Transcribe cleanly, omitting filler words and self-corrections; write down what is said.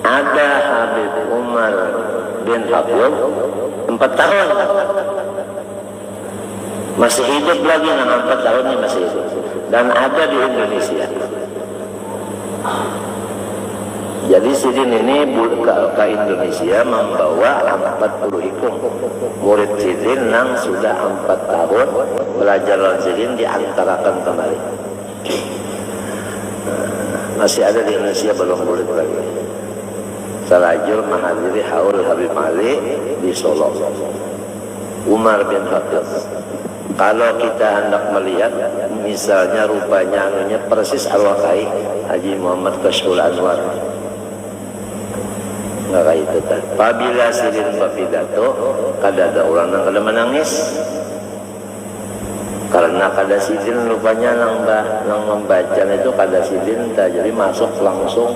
Ada Habib Umar bin Khattab 4 tahun masih hidup lagi, 4 tahunnya masih hidup, dan ada di Indonesia. Jadi Sidin ini ke Indonesia membawa 40 ikung murid Sidin yang sudah 4 tahun belajar Sidin diantarakan kembali. Masih ada di Indonesia, belum murid lagi. Salajul menghadiri haul Habib Ali di Solo. Umar bin Khattab. Kalau kita hendak melihat, misalnya rupanya anunya persis Al-Wakai Haji Muhammad Kashful Anwar. Nggak kayak itu kan. Apabila Sidin berpidato, kada ada orang yang kada menangis. Karena kada Sidin rupanya nang membaca itu kada Sidin, jadi masuk langsung